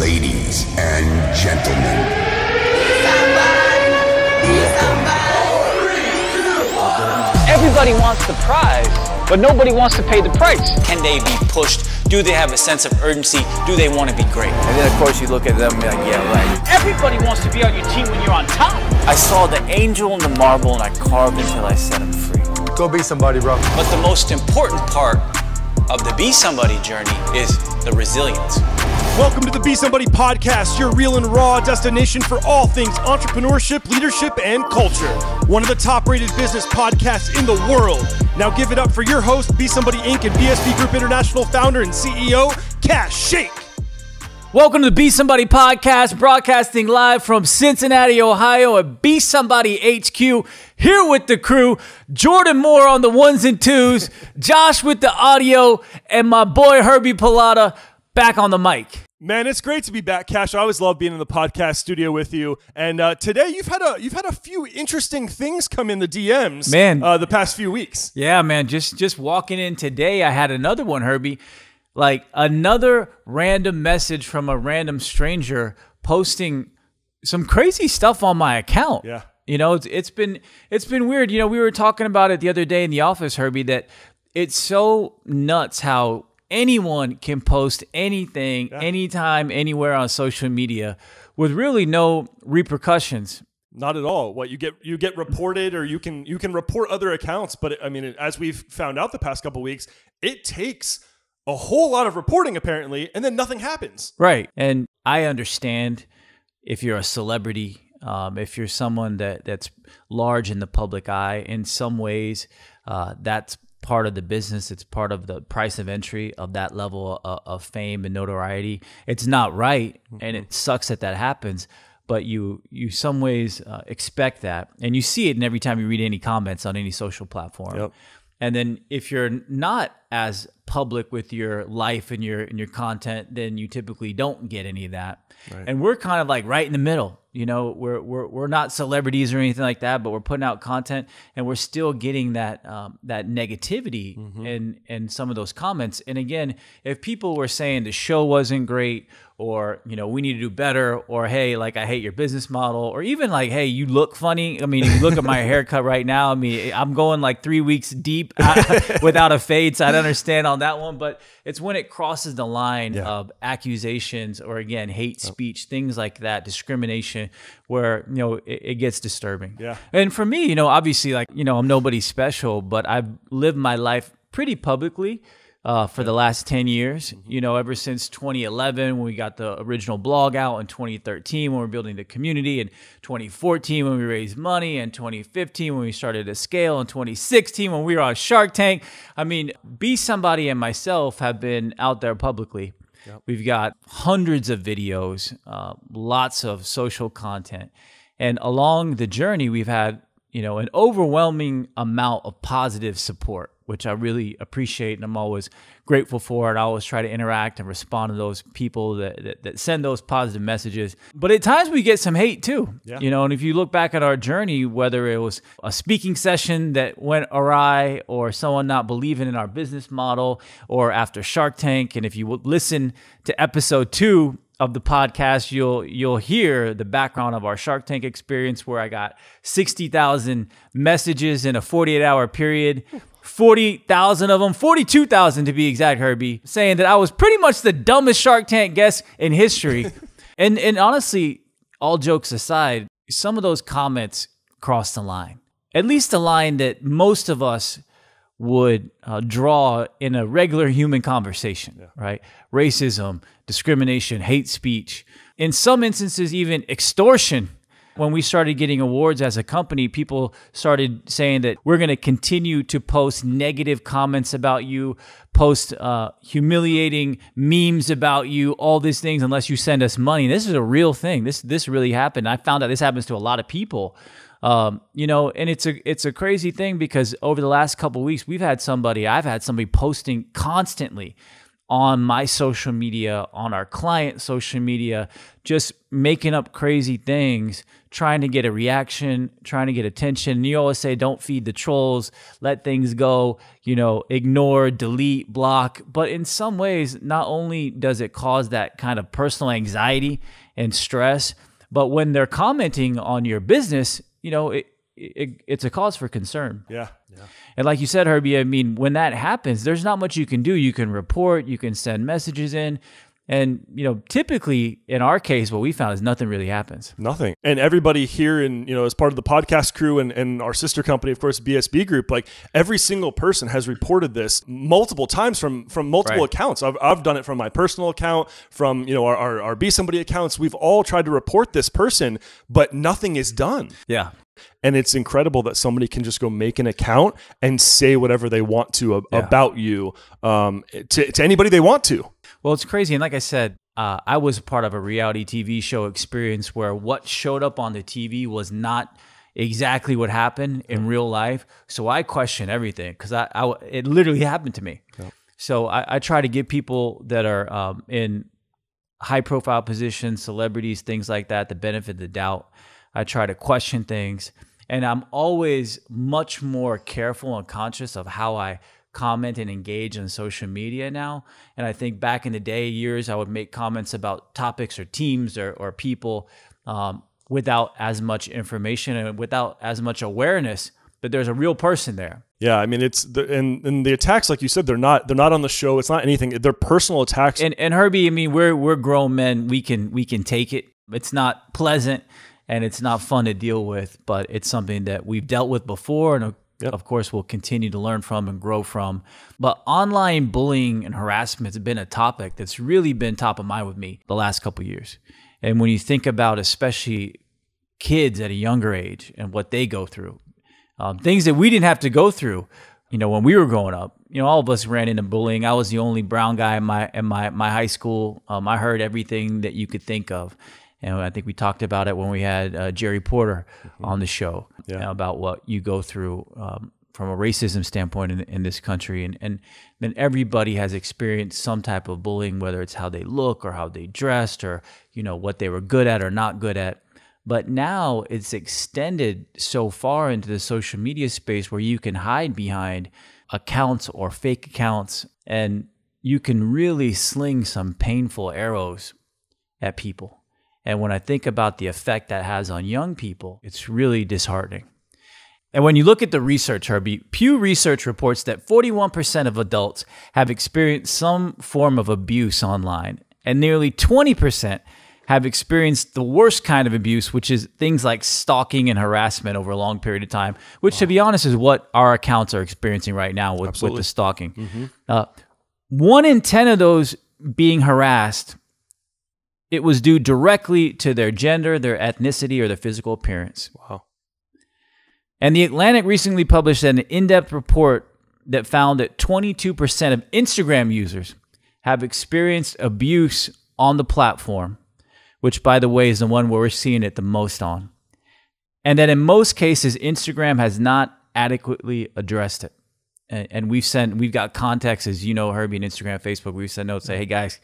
Ladies and gentlemen, everybody wants the prize, but nobody wants to pay the price. Can they be pushed? Do they have a sense of urgency? Do they want to be great? And then, of course, you look at them and be like, yeah, right. Everybody wants to be on your team when you're on top. I saw the angel in the marble and I carved until I set him free. Go be somebody, bro. But the most important part of the Be Somebody journey is the resilience. Welcome to the Be Somebody Podcast, your real and raw destination for all things entrepreneurship, leadership, and culture. One of the top-rated business podcasts in the world. Now give it up for your host, Be Somebody Inc. and BSB Group International founder and CEO, Kash Shaikh. Welcome to the Be Somebody Podcast, broadcasting live from Cincinnati, Ohio at Be Somebody HQ. Here with the crew, Jordan Moore on the ones and twos, Josh with the audio, and my boy Herbie Pilata back on the mic. Man, it's great to be back, Kash. I always love being in the podcast studio with you. And today you've had a few interesting things come in the DMs, man, the past few weeks. Yeah, man. Just walking in today, I had another one, Herbie. Like another random message from a random stranger posting some crazy stuff on my account. Yeah. You know, it's been weird. You know, we were talking about it the other day in the office, Herbie, that it's so nuts how anyone can post anything, anytime, anywhere on social media with really no repercussions. Not at all. What you get reported, or you can report other accounts, but I mean, as we've found out the past couple of weeks, it takes a whole lot of reporting apparently, and then nothing happens. Right. And I understand if you're a celebrity, if you're someone that's large in the public eye, in some ways, that's part of the business. It's part of the price of entry of that level of fame and notoriety. It's not right, and it sucks that happens, but you some ways expect that, and you see it in every time you read any comments on any social platform. Yep. And then if you're not as public with your life and your content, then you typically don't get any of that. Right. And we're kind of like right in the middle. You know, we're not celebrities or anything like that, but we're putting out content and we're still getting that negativity in some of those comments. And again, if people were saying the show wasn't great, or, you know, we need to do better, or, hey, like, I hate your business model, or even like, hey, you look funny. I mean, if you look at my haircut right now, I mean, I'm going like 3 weeks deep without a fade, so I'd understand on that one. But it's when it crosses the line of accusations, or again, hate speech, things like that, discrimination, where, you know, it gets disturbing. Yeah. And for me, you know, obviously, like, you know, I'm nobody special, but I've lived my life pretty publicly for the last 10 years, you know, ever since 2011 when we got the original blog out, in 2013 when we were building the community, in 2014 when we raised money, in 2015 when we started to scale, in 2016 when we were on Shark Tank. I mean, Be Somebody and myself have been out there publicly. Yep. We've got hundreds of videos, lots of social content. And along the journey, we've had, you know, an overwhelming amount of positive support, which I really appreciate, and I'm always grateful for it. I always try to interact and respond to those people that send those positive messages. But at times we get some hate too, you know, and if you look back at our journey, whether it was a speaking session that went awry, or someone not believing in our business model, or after Shark Tank, and if you listen to episode 2 of the podcast, you'll hear the background of our Shark Tank experience, where I got 60,000 messages in a 48-hour period. 40,000 of them, 42,000 to be exact, Herbie, saying that I was pretty much the dumbest Shark Tank guest in history. and honestly, all jokes aside, some of those comments crossed the line. At least the line that most of us would draw in a regular human conversation, right? Racism, discrimination, hate speech, in some instances, even extortion. When we started getting awards as a company, people started saying that we're going to continue to post negative comments about you, post humiliating memes about you, all these things, unless you send us money. This is a real thing. This really happened. I found out this happens to a lot of people. You know, and it's a crazy thing, because over the last couple of weeks, I've had somebody posting constantly on my social media, on our client social media, just making up crazy things, trying to get a reaction, trying to get attention. And you always say, don't feed the trolls, let things go, ignore, delete, block. But in some ways, not only does it cause that kind of personal anxiety and stress, but when they're commenting on your business, it's a cause for concern. Yeah. And like you said, Herbie, I mean, when that happens, there's not much you can do. You can report, you can send messages in. And, typically in our case, what we found is nothing really happens. Nothing. And everybody here as part of the podcast crew and our sister company, of course, BSB Group, like every single person has reported this multiple times from multiple accounts. I've done it from my personal account, from, our Besomebody accounts. We've all tried to report this person, but nothing is done. Yeah. And it's incredible that somebody can just go make an account and say whatever they want to about you to anybody they want to. Well, it's crazy. And like I said, I was part of a reality TV show experience where what showed up on the TV was not exactly what happened in real life. So I question everything because it literally happened to me. Yep. So I try to give people that are in high profile positions, celebrities, things like that, the benefit of the doubt. I try to question things, and I'm always much more careful and conscious of how I comment and engage on social media now. And I think back in the day, years, I would make comments about topics or teams or people without as much information and without as much awareness that there's a real person there. Yeah, I mean, it's and the attacks, like you said, they're not on the show. It's not anything. They're personal attacks. And Herbie, I mean, we're grown men. We can take it. It's not pleasant. And it's not fun to deal with, but it's something that we've dealt with before, and of course we'll continue to learn from and grow from. But online bullying and harassment has been a topic that's really been top of mind with me the last couple of years. And when you think about especially kids at a younger age and what they go through, things that we didn't have to go through, when we were growing up, all of us ran into bullying. I was the only brown guy in my high school. I heard everything that you could think of. And I think we talked about it when we had Jerry Porter on the show about what you go through from a racism standpoint in this country. And then everybody has experienced some type of bullying, whether it's how they look or how they dressed or, what they were good at or not good at. But now it's extended so far into the social media space where you can hide behind accounts or fake accounts, and you can really sling some painful arrows at people. And when I think about the effect that has on young people, it's really disheartening. And when you look at the research, Herbie, Pew Research reports that 41% of adults have experienced some form of abuse online, and nearly 20% have experienced the worst kind of abuse, which is things like stalking and harassment over a long period of time, which, to be honest, is what our accounts are experiencing right now with the stalking. Mm-hmm. 1 in 10 of those being harassed, it was due directly to their gender, their ethnicity, or their physical appearance. Wow. And The Atlantic recently published an in-depth report that found that 22% of Instagram users have experienced abuse on the platform, which, by the way, is the one where we're seeing it the most on. And that in most cases, Instagram has not adequately addressed it. And we've got contacts, as you know, Herbie, and Instagram, Facebook. We've sent notes, say, hey, guys,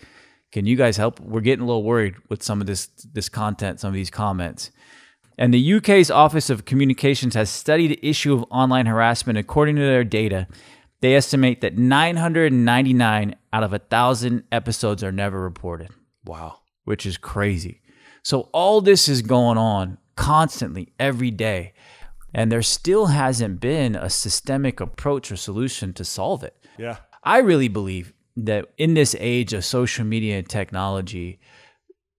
can you guys help? We're getting a little worried with some of this content, some of these comments. And the UK's Office of Communications has studied the issue of online harassment. According to their data, they estimate that 999 out of 1,000 episodes are never reported. Wow. Which is crazy. So all this is going on constantly, every day. And there still hasn't been a systemic approach or solution to solve it. Yeah. I really believe that in this age of social media and technology,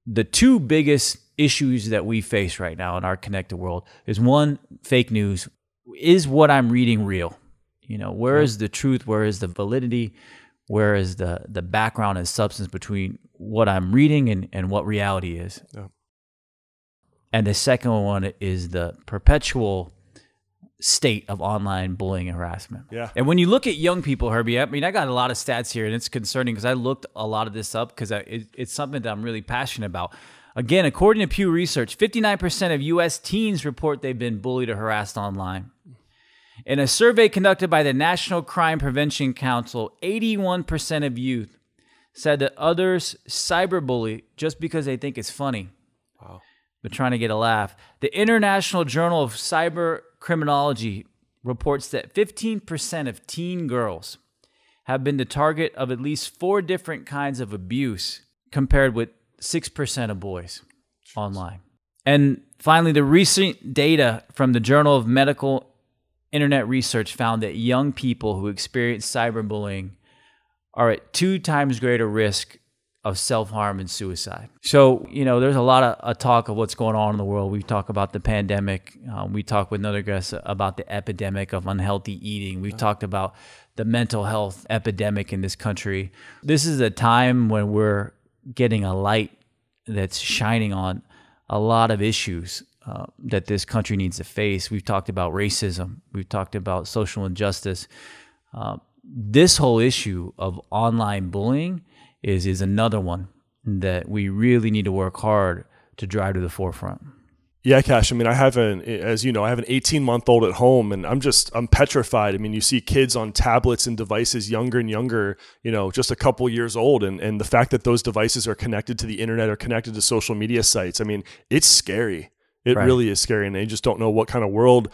the two biggest issues that we face right now in our connected world is, one, fake news. Is what I'm reading real? Where is the truth? Where is the validity? Where is the background and substance between what I'm reading and what reality is? Yeah. And the second one is the perpetual state of online bullying and harassment. Yeah. And when you look at young people, Herbie, I mean, I got a lot of stats here, and it's concerning because I looked a lot of this up because it's something that I'm really passionate about. Again, according to Pew Research, 59% of U.S. teens report they've been bullied or harassed online. In a survey conducted by the National Crime Prevention Council, 81% of youth said that others cyberbully just because they think it's funny. Wow. But trying to get a laugh. The International Journal of Cyber Criminology reports that 15% of teen girls have been the target of at least 4 different kinds of abuse, compared with 6% of boys online. And finally, the recent data from the Journal of Medical Internet Research found that young people who experience cyberbullying are at 2 times greater risk of self-harm and suicide. So, there's a lot of talk of what's going on in the world. We talk about the pandemic. We talk with another guest about the epidemic of unhealthy eating. We've talked about the mental health epidemic in this country. This is a time when we're getting a light that's shining on a lot of issues that this country needs to face. We've talked about racism. We've talked about social injustice. This whole issue of online bullying is another one that we really need to work hard to drive to the forefront. Yeah, Kash. I mean, I have an 18-month-old at home, and I'm petrified. I mean, you see kids on tablets and devices younger and younger, just a couple years old. And the fact that those devices are connected to the internet or connected to social media sites, I mean, it's scary. It really is scary. And they just don't know what kind of world,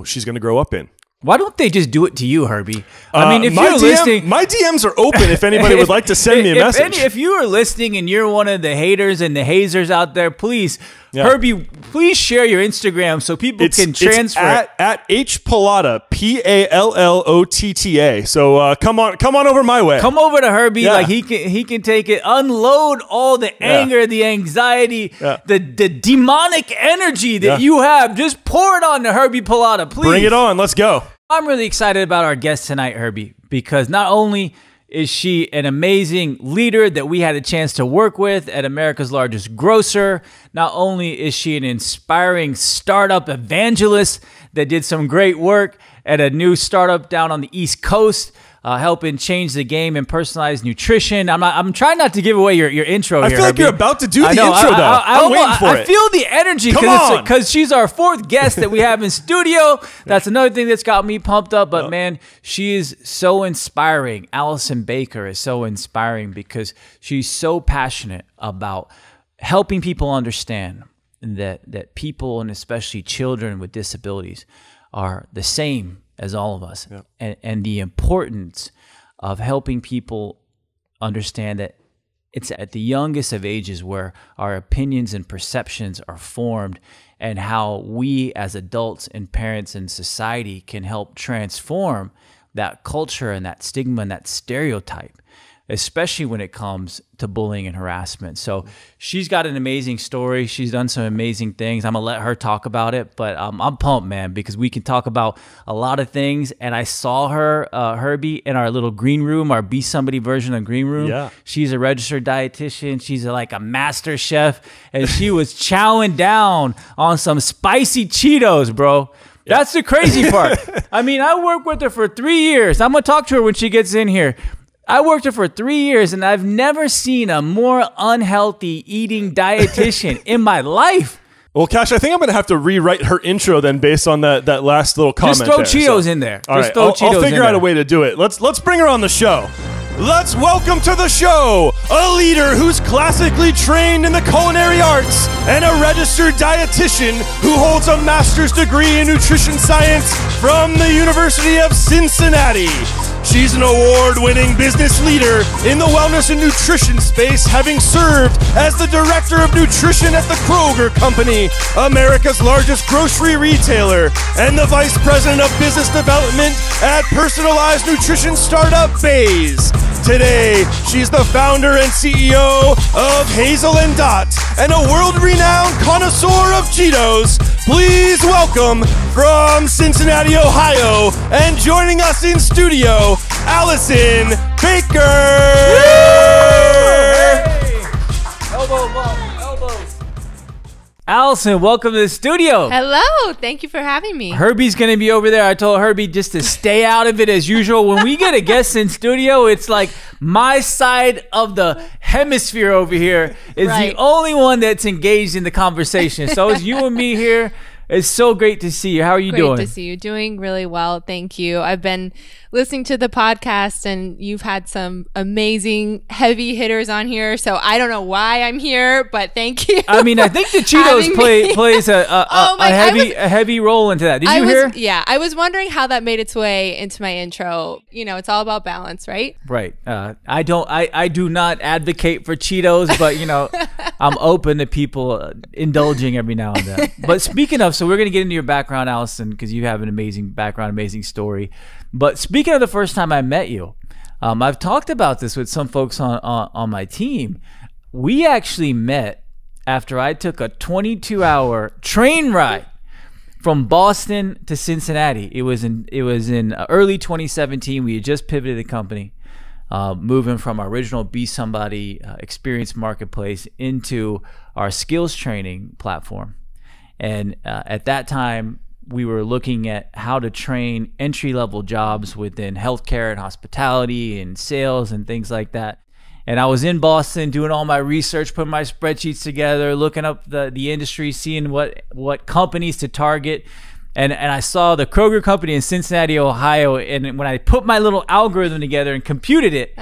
she's going to grow up in. Why don't they just do it to you, Herbie? I mean, if you're listening... My DMs are open if anybody would like to send me a message. If you are listening and you're one of the haters and the hazers out there, please, Herbie, please share your Instagram so people can transfer it. At HPallotta, Pallotta. So come on over my way. Come over to Herbie. Yeah. Like he can take it, unload all the anger, the anxiety, the demonic energy that you have. Just pour it on to Herbie Pallotta, please. Bring it on. Let's go. I'm really excited about our guest tonight, Herbie, because not only is she an amazing leader that we had a chance to work with at America's largest grocer, not only is she an inspiring startup evangelist that did some great work at a new startup down on the East Coast, helping change the game in personalized nutrition. I'm trying not to give away your intro here. I feel like Herbie. you're about to do the intro, though. I'm waiting for it. I feel the energy because she's our 4th guest that we have in studio. That's another thing that's got me pumped up. But man, she is so inspiring. Allison Baker is so inspiring because she's so passionate about helping people understand that people, and especially children with disabilities, are the same as all of us, and the importance of helping people understand that it's at the youngest of ages where our opinions and perceptions are formed, and how we as adults and parents and society can help transform that culture and that stigma and that stereotype, especially when it comes to bullying and harassment. So she's got an amazing story. She's done some amazing things. I'm going to let her talk about it, but I'm pumped, man, because we can talk about a lot of things. And I saw her, Herbie, in our little green room, our Be Somebody version of green room. Yeah. She's a registered dietitian. She's like a master chef, and she was chowing down on some spicy Cheetos, bro. That's the crazy part. I mean, I worked with her for 3 years. I'm going to talk to her when she gets in here. I worked her for 3 years, and I've never seen a more unhealthy eating dietitian in my life. Well, Kash, I think I'm going to have to rewrite her intro then based on that last little comment. Just throw Cheetos in there. All right, I'll figure out a way to do it. Let's bring her on the show. Let's welcome to the show a leader who's classically trained in the culinary arts and a registered dietitian who holds a master's degree in nutrition science from the University of Cincinnati. She's an award-winning business leader in the wellness and nutrition space, having served as the director of nutrition at the Kroger Co, America's largest grocery retailer, and the vice president of business development at personalized nutrition startup Phase. Today, she's the founder and CEO of Hazel and Dottie, and a world-renowned connoisseur of Cheetos. Please welcome from Cincinnati, Ohio, and joining us in studio, Allison Baker. Elbow bump, elbows. Allison, welcome to the studio. Hello, thank you for having me. Herbie's going to be over there. I told Herbie just to stay out of it as usual. When we get a guest in studio, it's like my side of the hemisphere over here is the only one that's engaged in the conversation. So it's you and me here. It's so great to see you. How are you doing? Great to see you. Doing really well. Thank you. I've been listening to the podcast and you've had some amazing heavy hitters on here. So I don't know why I'm here, but thank you. I mean, I think the Cheetos plays a heavy role into that. Did you hear? Yeah. I was wondering how that made its way into my intro. You know, it's all about balance, right? Right. I do not advocate for Cheetos, but you know, I'm open to people indulging every now and then. But speaking of, so we're going to get into your background, Allison, because you have an amazing background, amazing story. But speaking of the first time I met you, I've talked about this with some folks on my team. We actually met after I took a 22-hour train ride from Boston to Cincinnati. It was in early 2017. We had just pivoted the company, moving from our original Be Somebody experience marketplace into our skills training platform. And at that time, we were looking at how to train entry-level jobs within healthcare and hospitality and sales and things like that. And I was in Boston doing all my research, putting my spreadsheets together, looking up the industry, seeing what companies to target. And I saw the Kroger company in Cincinnati, Ohio. And when I put my little algorithm together and computed it,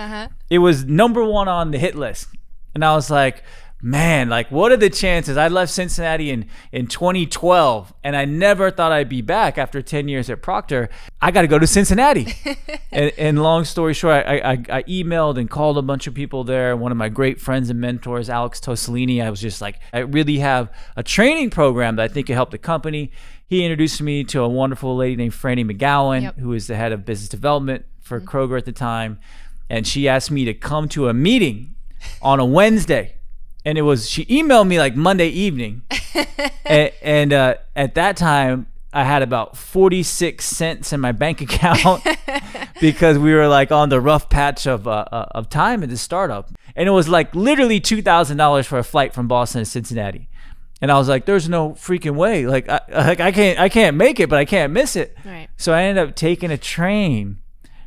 it was #1 on the hit list. And I was like, man, like, what are the chances? I left Cincinnati in 2012, and I never thought I'd be back after 10 years at Procter. I got to go to Cincinnati. and long story short, I emailed and called a bunch of people there. One of my great friends and mentors, Alex Tosellini, I was just like, I really have a training program that I think could help the company. He introduced me to a wonderful lady named Franny McGowan, who was the head of business development for Kroger at the time. And she asked me to come to a meeting on a Wednesday. And she emailed me like Monday evening. and at that time, I had about 46 cents in my bank account because we were like on the rough patch of time in the startup. And it was like literally $2,000 for a flight from Boston to Cincinnati. And I was like, there's no freaking way. Like I can't make it, but I can't miss it. Right. So I ended up taking a train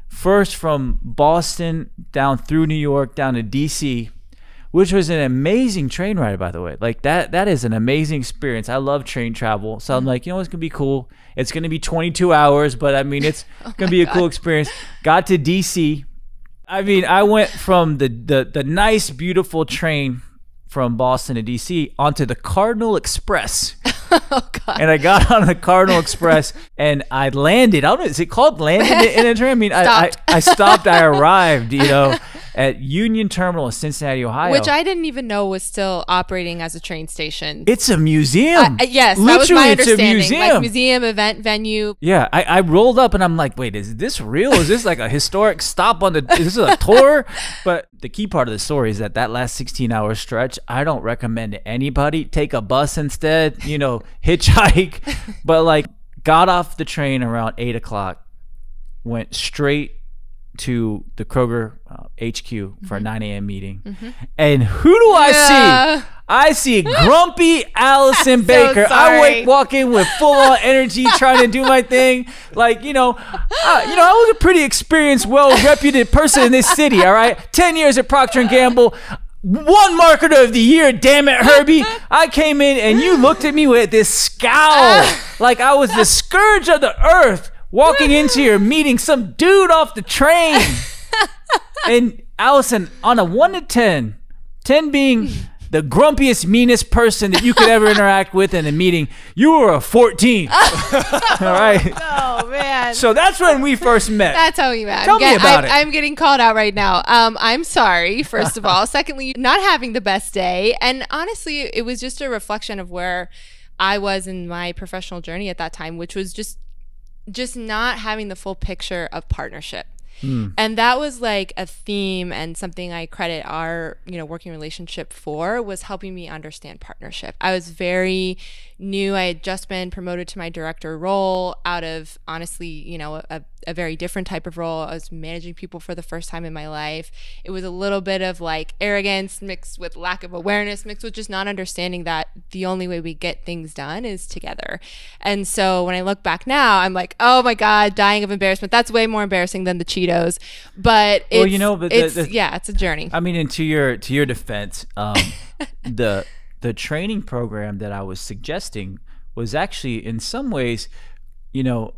first from Boston down through New York, down to DC, which was an amazing train ride, by the way. Like that is an amazing experience. I love train travel. So I'm like, you know, it's going to be cool. It's going to be 22 hours, but I mean, it's going to be a cool experience. Got to DC. I mean, I went from the nice, beautiful train from Boston to DC onto the Cardinal Express. Oh, God. And I got on the Cardinal Express and I landed. I don't know, is it called landed in a train? I mean, I stopped. I arrived, you know, at Union Terminal in Cincinnati, Ohio. Which I didn't even know was still operating as a train station. It's a museum. Yes, literally, that was my understanding. It's a museum. Like museum, event, venue. Yeah, I rolled up and I'm like, wait, is this real? Is this like a historic stop on is this a tour? But the key part of the story is that last 16-hour stretch, I don't recommend to anybody. Take a bus instead, you know, hitchhike. But like, got off the train around 8 o'clock, went straight to the Kroger HQ for a 9 a.m. meeting. And who do I see? I see grumpy Allison Baker. I walk in with full-on energy, trying to do my thing. Like, you know, I was a pretty experienced, well-reputed person in this city, all right? 10 years at Procter & Gamble. 1 marketer of the year, damn it, Herbie. I came in and you looked at me with this scowl like I was the scourge of the earth walking into your meeting, some dude off the train. And Allison, on a 1 to 10, 10 being the grumpiest, meanest person that you could ever interact with in a meeting, you were a 14. All right. Oh, man. So that's when we first met. That's how we met. Tell me about it. I'm getting called out right now. I'm sorry, first of all. Secondly, not having the best day. And honestly, it was just a reflection of where I was in my professional journey at that time, which was just not having the full picture of partnership. And that was like a theme and something I credit our, working relationship for, was helping me understand partnership. I was very new. I had just been promoted to my director role out of, honestly, a very different type of role. I was managing people for the first time in my life. It was a little bit of like arrogance mixed with lack of awareness, mixed with just not understanding that the only way we get things done is together. And so when I look back now, I'm like, oh my God, dying of embarrassment. That's way more embarrassing than the Cheetos. But it's it's a journey. I mean, and to your defense, the training program that I was suggesting was actually in some ways,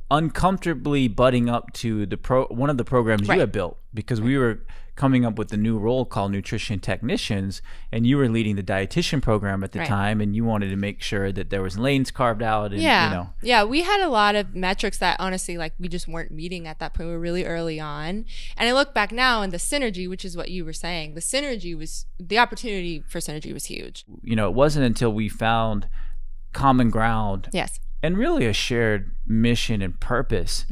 uncomfortably butting up to one of the programs you had built, because we were coming up with a new role called nutrition technicians, and you were leading the dietitian program at the time, and you wanted to make sure that there was lanes carved out. And, yeah, we had a lot of metrics that honestly, like, we just weren't meeting at that point. We were really early on, and I look back now, and the synergy, which is what you were saying, the opportunity for synergy was huge. It wasn't until we found common ground, and really a shared mission and purpose,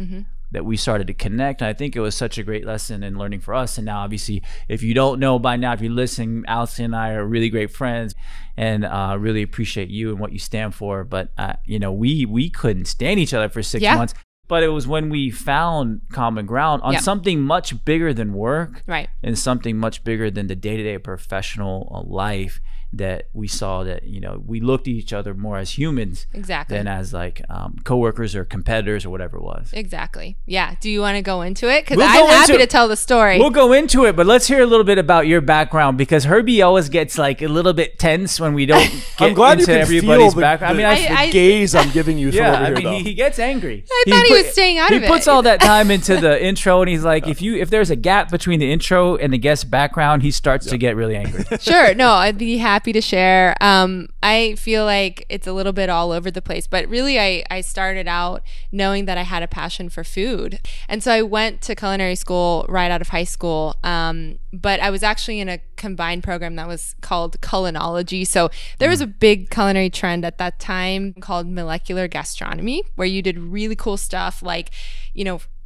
that we started to connect. And I think it was such a great lesson in learning for us. And now, obviously, if you don't know by now, if you're listening, Allison and I are really great friends, and really appreciate you and what you stand for. But we couldn't stand each other for 6 months. But it was when we found common ground on something much bigger than work, and something much bigger than the day-to-day professional life, that we saw that, we looked at each other more as humans than as like coworkers or competitors or whatever it was. Exactly. Yeah. Do you want to go into it? Because I'm happy to tell the story. We'll go into it, but let's hear a little bit about your background, because Herbie always gets like a little bit tense when we don't get I'm glad into you can everybody's feel background. the gaze I'm giving you from over here, though. He gets angry. I thought he was staying out of it. He puts all that time into the intro, and he's like, if there's a gap between the intro and the guest background, he starts to get really angry. Sure. No, I'd be happy to share. I feel like it's a little bit all over the place, but really I started out knowing that I had a passion for food. And so I went to culinary school right out of high school. But I was actually in a combined program that was called culinology. So there was a big culinary trend at that time called molecular gastronomy, where you did really cool stuff like,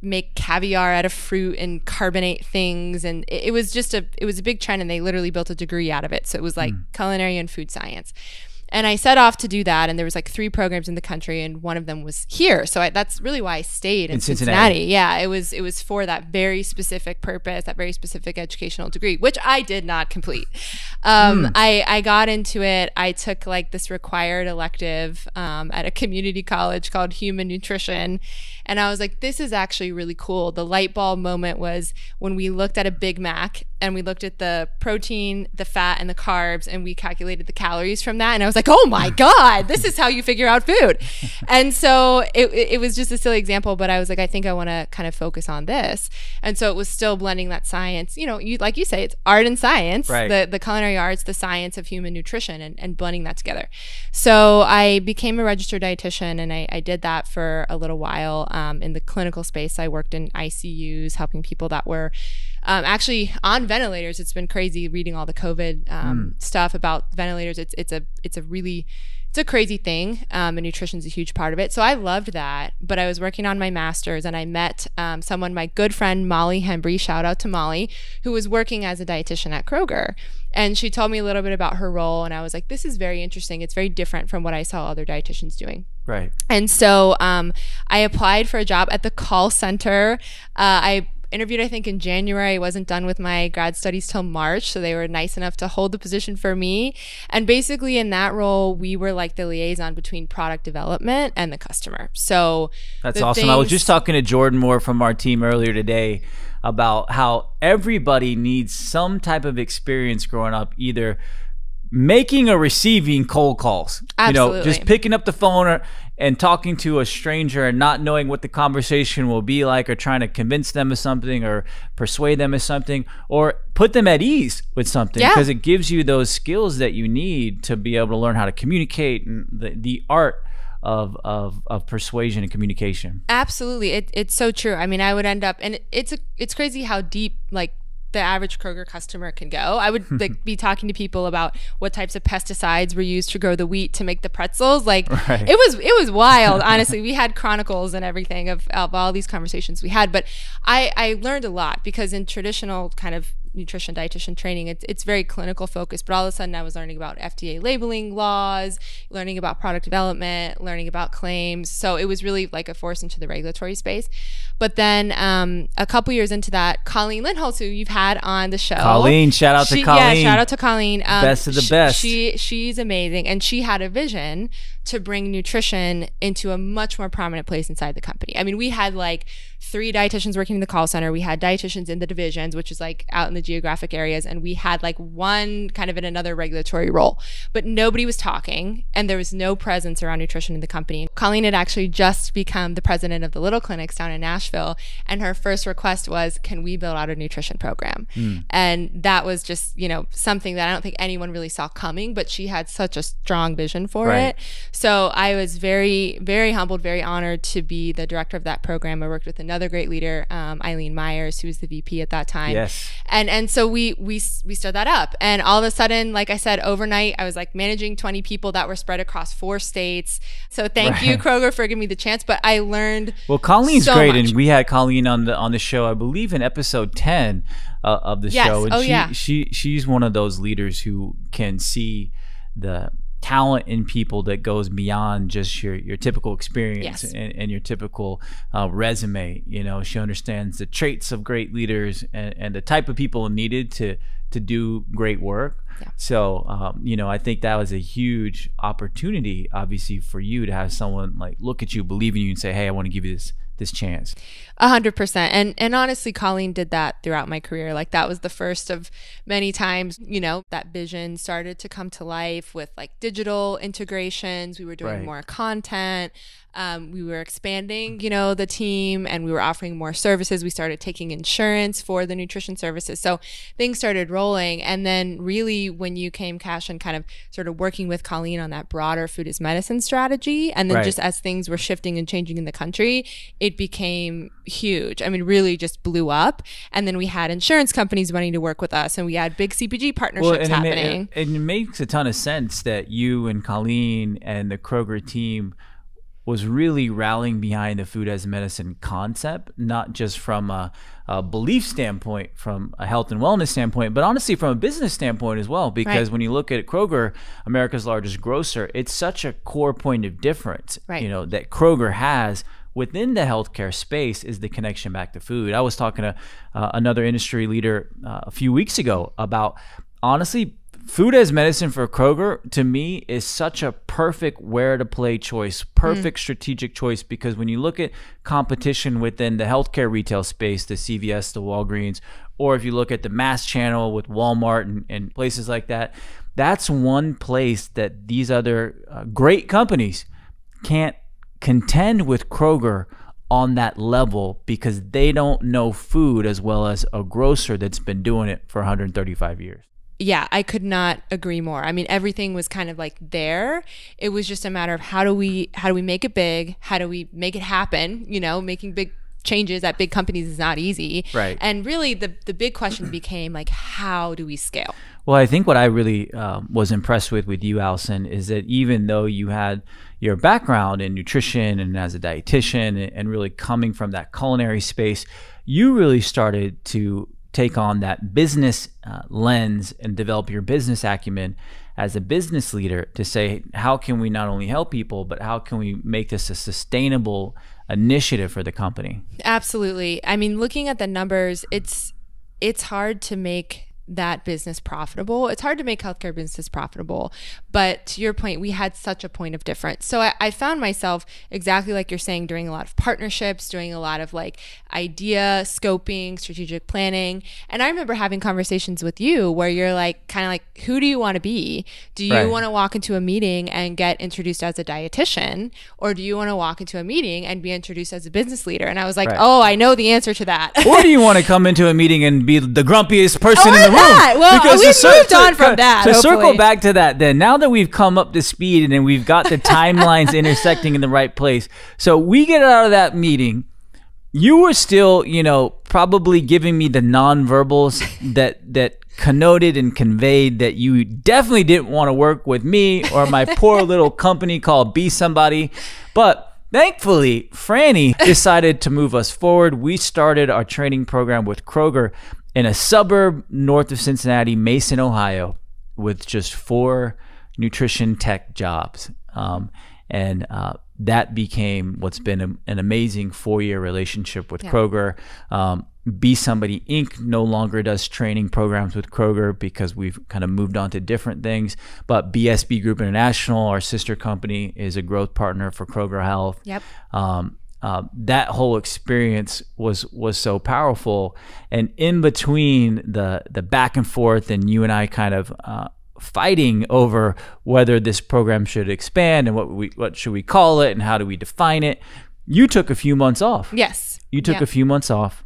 make caviar out of fruit and carbonate things, and it was a big trend, and they literally built a degree out of it. So it was like culinary and food science. And I set off to do that, and there was like 3 programs in the country, and one of them was here. So that's really why I stayed in Cincinnati. Yeah, it was for that very specific purpose, that very specific educational degree, which I did not complete. I got into it. I took like this required elective at a community college called Human Nutrition, and I was like, this is actually really cool. The light bulb moment was when we looked at a Big Mac, and we looked at the protein, the fat, and the carbs, and we calculated the calories from that. And I was like, oh my God, this is how you figure out food. And so it was just a silly example, but I was like, I think I want to kind of focus on this. And so it was still blending that science, like you say, it's art and science, the culinary arts, the science of human nutrition, and blending that together. So I became a registered dietitian, and I did that for a little while in the clinical space. I worked in ICUs, helping people that were actually on ventilators. It's been crazy reading all the COVID stuff about ventilators. It's a crazy thing, and nutrition's a huge part of it. So I loved that, but I was working on my master's, and I met someone, my good friend Molly Hembry, shout out to Molly, who was working as a dietitian at Kroger. And she told me a little bit about her role, and I was like, this is very interesting. It's very different from what I saw other dietitians doing. Right. And so I applied for a job at the call center. I interviewed, I think, in January. I wasn't done with my grad studies till March, so they were nice enough to hold the position for me. And basically in that role, we were like the liaison between product development and the customer. So that's awesome. I was just talking to Jordan Moore from our team earlier today about how everybody needs some type of experience growing up, either making or receiving cold calls. Absolutely. Just picking up the phone and talking to a stranger and not knowing what the conversation will be like, or trying to convince them of something or persuade them of something, or put them at ease with something, because it gives you those skills that you need to be able to learn how to communicate, and the art of persuasion and communication. Absolutely. It's so true. I mean, I would end up, and it's crazy how deep like the average Kroger customer can go. I would like be talking to people about what types of pesticides were used to grow the wheat to make the pretzels. Like it was wild. Honestly, we had chronicles and everything of all these conversations we had, but I learned a lot, because in traditional kind of nutrition dietitian training, it's very clinical focused, but all of a sudden I was learning about FDA labeling laws, learning about product development, learning about claims. So it was really like a force into the regulatory space. But then a couple years into that, Colleen Lindholtz, who you've had on the show. Colleen, shout out to Colleen. Yeah, shout out to Colleen. Best of the best. She's amazing, and she had a vision to bring nutrition into a much more prominent place inside the company. I mean, we had like 3 dietitians working in the call center. We had dietitians in the divisions, which is like out in the geographic areas, and we had like one kind of in another regulatory role, but nobody was talking. and there was no presence around nutrition in the company. Colleen had actually just become the president of the Little Clinics down in Nashville, and her first request was, can we build out a nutrition program? And that was just, something that I don't think anyone really saw coming, but she had such a strong vision for it. So I was very, very humbled, very honored to be the director of that program. I worked with another great leader, Eileen Myers, who was the VP at that time. Yes. And so we stood that up, and all of a sudden, like I said, overnight I was like managing 20 people that were spread across 4 states. So thank you, Kroger, for giving me the chance. But I learned Colleen's so great, much. and we had Colleen on the show, I believe, in episode 10 of the show. And she's one of those leaders who can see the talent in people that goes beyond just your typical experience and your typical resume. She understands the traits of great leaders and the type of people needed to do great work. So I think that was a huge opportunity, obviously, for you to have someone like look at you, believe in you, and say, hey, I want to give you this chance. 100%. And honestly, Colleen did that throughout my career. Like, that was the first of many times, that vision started to come to life with like digital integrations. We were doing more content. We were expanding, the team, and we were offering more services. We started taking insurance for the nutrition services. So things started rolling. And then really when you came, Kash, and kind of sort of working with Colleen on that broader food as medicine strategy, and then just as things were shifting and changing in the country, it became huge. I mean, really just blew up. And then we had insurance companies wanting to work with us, and we had big CPG partnerships happening. It makes a ton of sense that you and Colleen and the Kroger team was really rallying behind the food as medicine concept, not just from a belief standpoint, from a health and wellness standpoint, but honestly from a business standpoint as well. Because when you look at Kroger, America's largest grocer, it's such a core point of difference, that Kroger has within the healthcare space is the connection back to food. I was talking to another industry leader a few weeks ago about, honestly, food as medicine for Kroger, to me, is such a perfect where to play choice, perfect strategic choice, because when you look at competition within the healthcare retail space, the CVS, the Walgreens, or if you look at the mass channel with Walmart and places like that, that's one place that these other great companies can't contend with Kroger on that level, because they don't know food as well as a grocer that's been doing it for 135 years. Yeah, I could not agree more. I mean, everything was kind of like there. It was just a matter of how do we make it big? How do we make it happen? Making big changes at big companies is not easy. Right. And really the big question became like, how do we scale? Well, I think what I really was impressed with you, Allison, is that even though you had your background in nutrition and as a dietitian and really coming from that culinary space, you really started to take on that business lens and develop your business acumen as a business leader to say, how can we not only help people, but how can we make this a sustainable initiative for the company? Absolutely. I mean, looking at the numbers, it's hard to make that business profitable. It's hard to make healthcare business profitable. But to your point, we had such a point of difference. So I found myself, exactly like you're saying, doing a lot of partnerships, doing a lot of like idea scoping, strategic planning. And I remember having conversations with you where you're like, kind of like, who do you want to be? Do you want to walk into a meeting and get introduced as a dietitian? Or do you want to walk into a meeting and be introduced as a business leader? And I was like, oh, I know the answer to that. Or do you want to come into a meeting and be the grumpiest person in the room? Well, we've moved on from that. To circle back to that, then, now that we've come up to speed and then we've got the timelines intersecting in the right place, so we get out of that meeting, you were still, probably giving me the nonverbals that connoted and conveyed that you definitely didn't want to work with me or my poor little company called Besomebody. But thankfully, Franny decided to move us forward. We started our training program with Kroger in a suburb north of Cincinnati, Mason, Ohio, with just 4 nutrition tech jobs. And that became what's been an amazing 4-year relationship with Kroger. Besomebody Inc. no longer does training programs with Kroger because we've kind of moved on to different things. But BSB Group International, our sister company, is a growth partner for Kroger Health. Yep. That whole experience was so powerful, and in between the back and forth, and you and I kind of fighting over whether this program should expand and what should we call it and how do we define it. You took a few months off. Yes. You took a few months off.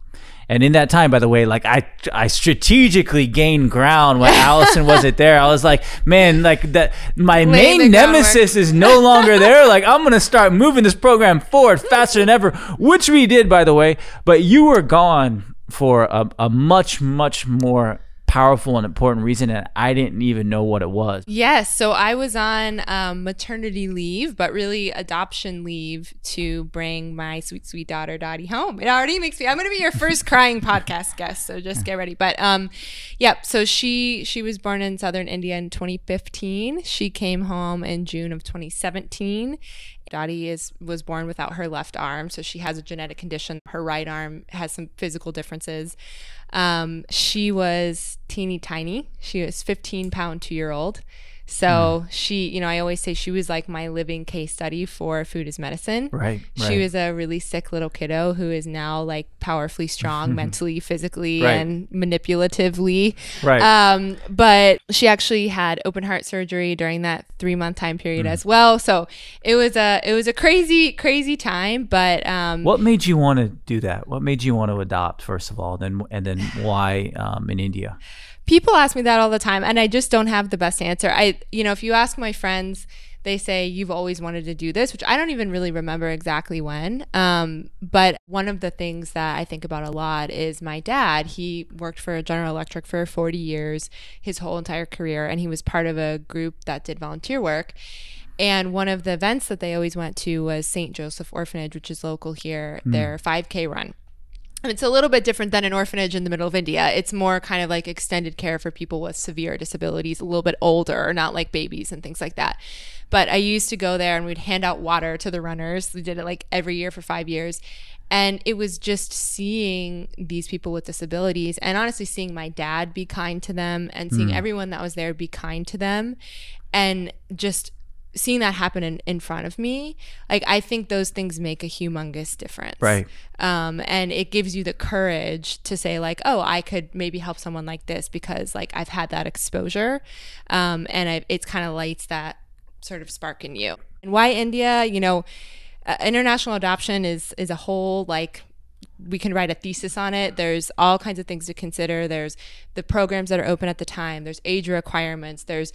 And in that time, by the way, like I strategically gained ground when Allison wasn't there. I was like, man, like that my main nemesis is no longer there. Like I'm going to start moving this program forward faster than ever, which we did, by the way. But you were gone for a much, much more powerful and important reason, and I didn't even know what it was. Yes, so I was on maternity leave, but really adoption leave to bring my sweet, sweet daughter Dottie home. It already makes me, I'm going to be your first crying podcast guest, so just get ready. But so she was born in southern India in 2015. She came home in June of 2017. Dottie was born without her left arm, so she has a genetic condition. Her right arm has some physical differences. She was teeny tiny. She was 15-pound 2-year-old. So she, I always say she was like my living case study for food is medicine. Right. She was a really sick little kiddo who is now like powerfully strong mentally, physically, and manipulatively. Right. But she actually had open heart surgery during that 3-month time period as well. So it was a crazy, crazy time. But what made you want to do that? What made you want to adopt, first of all, and then why in India? People ask me that all the time, and I just don't have the best answer. If you ask my friends, they say you've always wanted to do this, which I don't even really remember exactly when. But one of the things that I think about a lot is my dad. He worked for General Electric for 40 years, his whole entire career, and he was part of a group that did volunteer work. And one of the events that they always went to was St. Joseph Orphanage, which is local here, their 5K run. And it's a little bit different than an orphanage in the middle of India. It's more kind of like extended care for people with severe disabilities, a little bit older, not like babies and things like that. But I used to go there and we'd hand out water to the runners. We did it like every year for 5 years. And it was just seeing these people with disabilities and honestly seeing my dad be kind to them and seeing everyone that was there be kind to them and just seeing that happen in front of me, like I think those things make a humongous difference. Right. And it gives you the courage to say like, oh, I could maybe help someone like this because like I've had that exposure. It's kind of lights that sort of spark in you. And why India? International adoption is a whole like, we can write a thesis on it. There's all kinds of things to consider. There's the programs that are open at the time. There's age requirements. There's,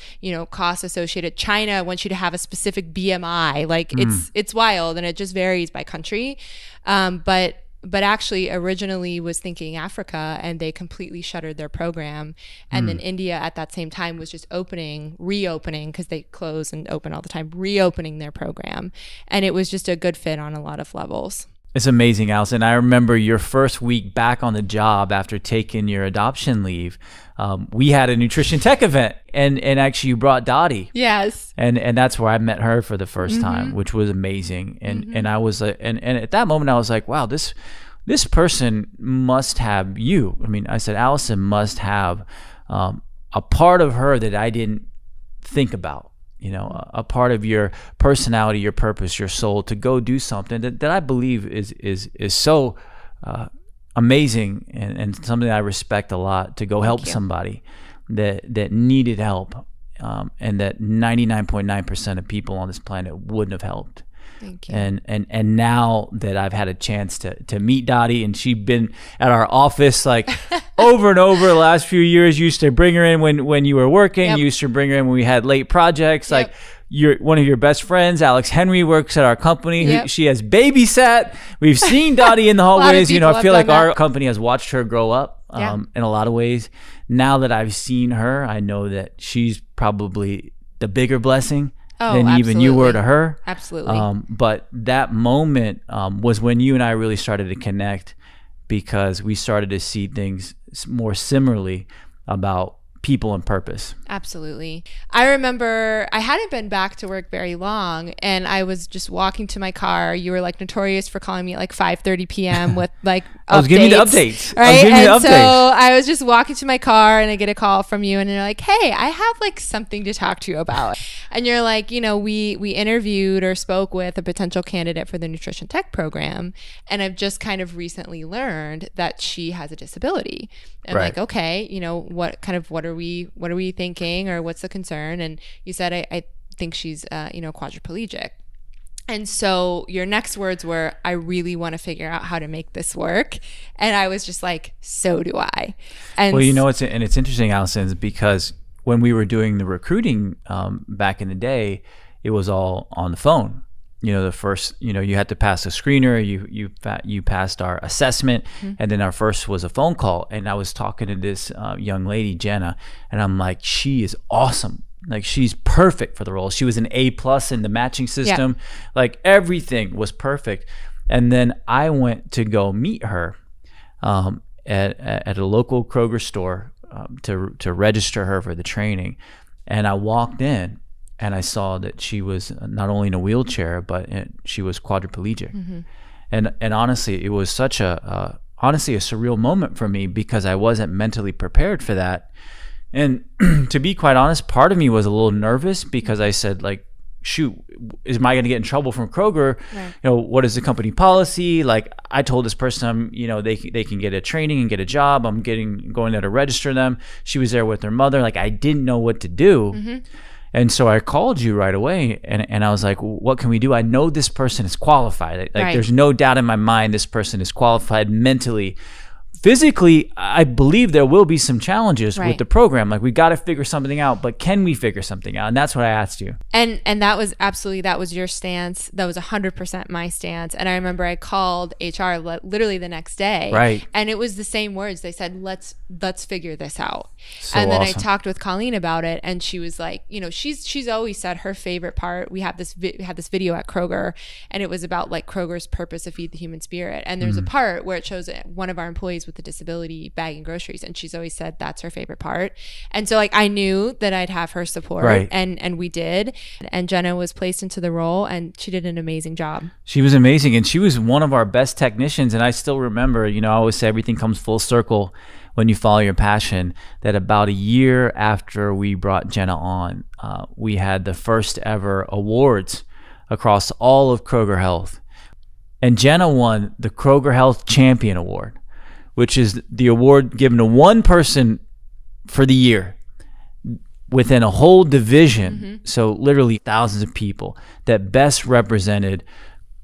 costs associated. China wants you to have a specific BMI. Like it's wild and it just varies by country. But actually originally was thinking Africa and they completely shuttered their program. And then India at that same time was just reopening because they close and open all the time, reopening their program. And it was just a good fit on a lot of levels. It's amazing, Allison. I remember your first week back on the job after taking your adoption leave. We had a nutrition tech event, and actually you brought Dottie. Yes. And that's where I met her for the first time, which was amazing. And I was and at that moment I was like, wow, this person must have you. I mean, I said Allison must have a part of her that I didn't think about. A part of your personality, your purpose, your soul to go do something that I believe is so amazing and something that I respect a lot, to go help somebody that needed help and that 99.9% of people on this planet wouldn't have helped. Thank you. And now that I've had a chance to meet Dottie, and she'd been at our office like over and over the last few years. You used to bring her in when you were working. Yep. You used to bring her in when we had late projects. Like one of your best friends, Alex Henry, works at our company. Yep. She has babysat. We've seen Dottie in the hallways. I feel like our company has watched her grow up in a lot of ways. Now that I've seen her, I know that she's probably the bigger blessing than even you were to her. Absolutely. But that moment was when you and I really started to connect, because we started to see things more similarly about people and purpose. Absolutely. I remember I hadn't been back to work very long, and I was just walking to my car. You were like notorious for calling me at like 5:30 p.m. with like I was giving you the updates. Right? So I was just walking to my car and I get a call from you and you're like, hey, I have like something to talk to you about. And you're like, we interviewed or spoke with a potential candidate for the nutrition tech program, and I've just kind of recently learned that she has a disability. And like, okay, what are are we thinking, or what's the concern? And you said, I think she's quadriplegic. And so your next words were, I really want to figure out how to make this work. And I was just like, so do I. And well, it's interesting, Allison, because when we were doing the recruiting back in the day, it was all on the phone. The first, you had to pass a screener, you passed our assessment, and then our first was a phone call. And I was talking to this young lady, Jenna, and I'm like, she is awesome. Like, she's perfect for the role. She was an A+ in the matching system. Yeah. Like, everything was perfect. And then I went to go meet her at a local Kroger store to register her for the training. And I walked in and I saw that she was not only in a wheelchair, but she was quadriplegic. And honestly, it was such a surreal moment for me, because I wasn't mentally prepared for that. And to be quite honest, part of me was a little nervous, because I said, like, shoot, am I going to get in trouble from Kroger? Right. What is the company policy? Like, I told this person, they can get a training and get a job. I'm going there to register them. She was there with her mother. Like, I didn't know what to do. And so I called you right away, and I was like, what can we do? I know this person is qualified. Like, there's no doubt in my mind this person is qualified mentally. Physically, I believe there will be some challenges with the program. Like, we got to figure something out, but can we figure something out? And that's what I asked you. And that was your stance. That was 100% my stance. And I remember I called HR literally the next day. Right. And it was the same words. They said, let's figure this out. So and then awesome. I talked with Colleen about it, and she was like, she's always said her favorite part. We had this video at Kroger, and it was about like Kroger's purpose to feed the human spirit. And there's a part where it shows one of our employees with a disability bagging groceries, and she's always said that's her favorite part. And so, like, I knew that I'd have her support, and we did. And Jenna was placed into the role, and she did an amazing job. She was amazing, and she was one of our best technicians. And I still remember, I always say everything comes full circle when you follow your passion, that about a year after we brought Jenna on, we had the first ever awards across all of Kroger Health. And Jenna won the Kroger Health Champion Award, which is the award given to one person for the year within a whole division. So literally thousands of people that best represented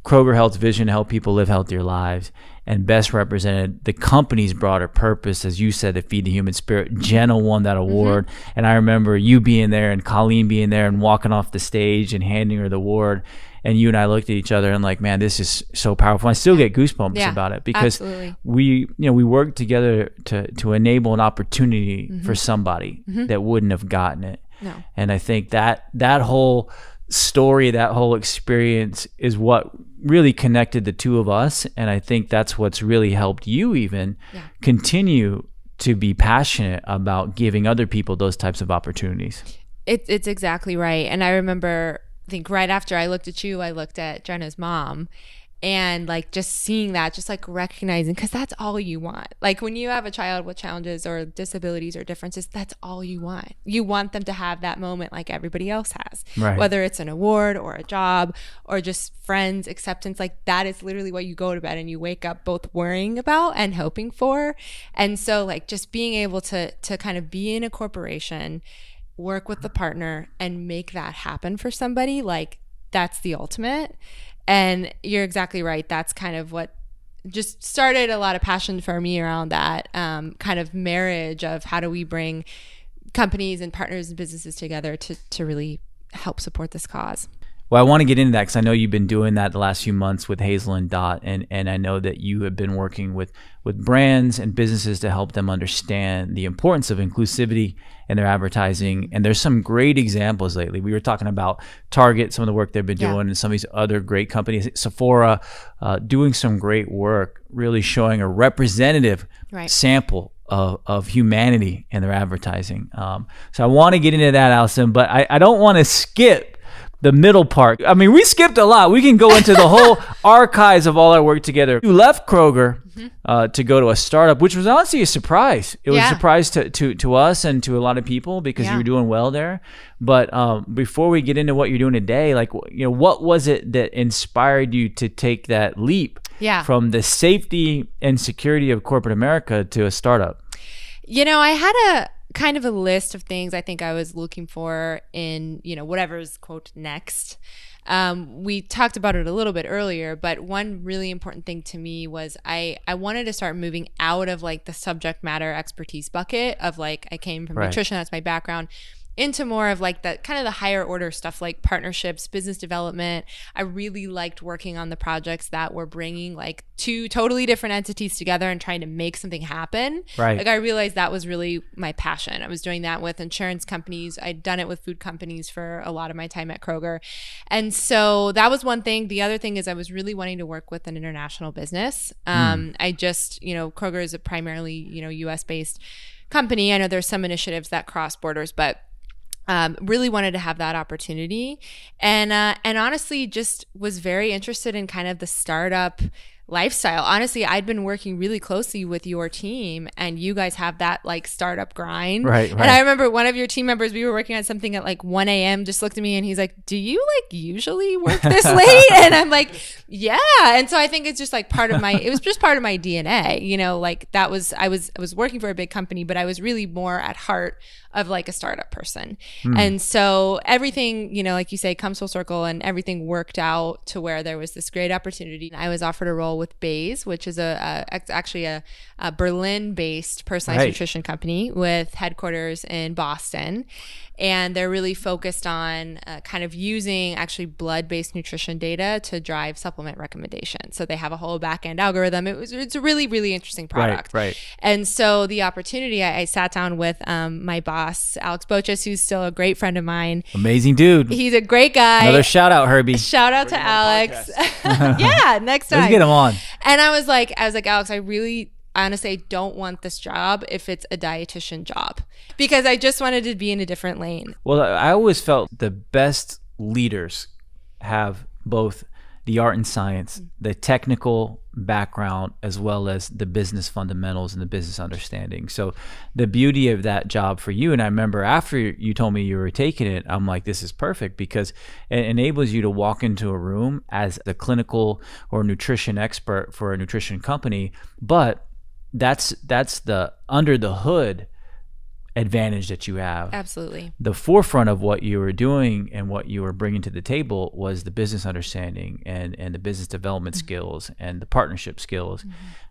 Kroger Health's vision to help people live healthier lives, and best represented the company's broader purpose, as you said, to feed the human spirit. Jenna won that award. And I remember you being there and Colleen being there and walking off the stage and handing her the award. And you and I looked at each other and like, man, this is so powerful. I still get goosebumps about it, because we worked together to enable an opportunity for somebody that wouldn't have gotten it. No. And I think that whole story, that whole experience is what really connected the two of us. And I think that's what's really helped you even continue to be passionate about giving other people those types of opportunities. It's exactly right. And I remember, I think right after I looked at you, I looked at Jenna's mom, and like just seeing that, just like recognizing, because that's all you want. Like when you have a child with challenges or disabilities or differences, that's all you want. You want them to have that moment like everybody else has, whether it's an award or a job or just friends, acceptance. Like that is literally what you go to bed and you wake up both worrying about and hoping for. And so like just being able to kind of be in a corporation, work with the partner and make that happen for somebody, like that's the ultimate. And you're exactly right. That's kind of what just started a lot of passion for me around that kind of marriage of how do we bring companies and partners and businesses together to really help support this cause. Well, I want to get into that because I know you've been doing that the last few months with Hazel and Dot, and I know that you have been working with brands and businesses to help them understand the importance of inclusivity in their advertising. And there's some great examples lately. We were talking about Target, some of the work they've been doing, and some of these other great companies, Sephora, doing some great work, really showing a representative sample of humanity in their advertising. So I want to get into that, Allison, but I don't want to skip the middle part. I mean, we skipped a lot. We can go into the whole archives of all our work together. You left Kroger to go to a startup, which was honestly a surprise. It was a surprise to us and to a lot of people because you were doing well there. But before we get into what you're doing today, like, what was it that inspired you to take that leap from the safety and security of corporate America to a startup? I had kind of a list of things I think I was looking for in, whatever's quote next. We talked about it a little bit earlier, but one really important thing to me was I wanted to start moving out of like the subject matter expertise bucket of like, I came from nutrition, that's my background, into more of like the kind of the higher order stuff like partnerships, business development. I really liked working on the projects that were bringing like two totally different entities together and trying to make something happen. Right. Like I realized that was really my passion. I was doing that with insurance companies. I'd done it with food companies for a lot of my time at Kroger. And so that was one thing. The other thing is I was really wanting to work with an international business. I just, Kroger is a primarily, US based company. I know there's some initiatives that cross borders, but really wanted to have that opportunity, and honestly just was very interested in kind of the startup lifestyle. Honestly, I'd been working really closely with your team, and you guys have that like startup grind. Right. And I remember one of your team members, we were working on something at like 1 a.m. just looked at me and he's like, "Do you like usually work this late?" And I'm like, "Yeah." And so I think it's just like it was just part of my DNA, like that was, I was working for a big company, but I was really more at heart of like a startup person. And so everything, like you say, comes full circle, and everything worked out to where there was this great opportunity. I was offered a role with Baze, which is actually a Berlin-based personalized nutrition company with headquarters in Boston. And they're really focused on kind of using actually blood-based nutrition data to drive supplement recommendations. So they have a whole back-end algorithm. It's a really, really interesting product. Right. And so the opportunity, I sat down with my boss, Alex Bochas, who's still a great friend of mine. Amazing dude. He's a great guy. Another shout out, Herbie. Shout out to Alex. Yeah, next time. Let's get him on. And I was like, Alex, honestly, I don't want this job if it's a dietitian job, because I just wanted to be in a different lane. Well, I always felt the best leaders have both the art and science, the technical background, as well as the business fundamentals and the business understanding. So the beauty of that job for you, and I remember after you told me you were taking it, I'm like, this is perfect, because it enables you to walk into a room as a clinical or nutrition expert for a nutrition company, but that's the under the hood advantage that you have. Absolutely. The forefront of what you were doing and what you were bringing to the table was the business understanding and the business development skills and the partnership skills.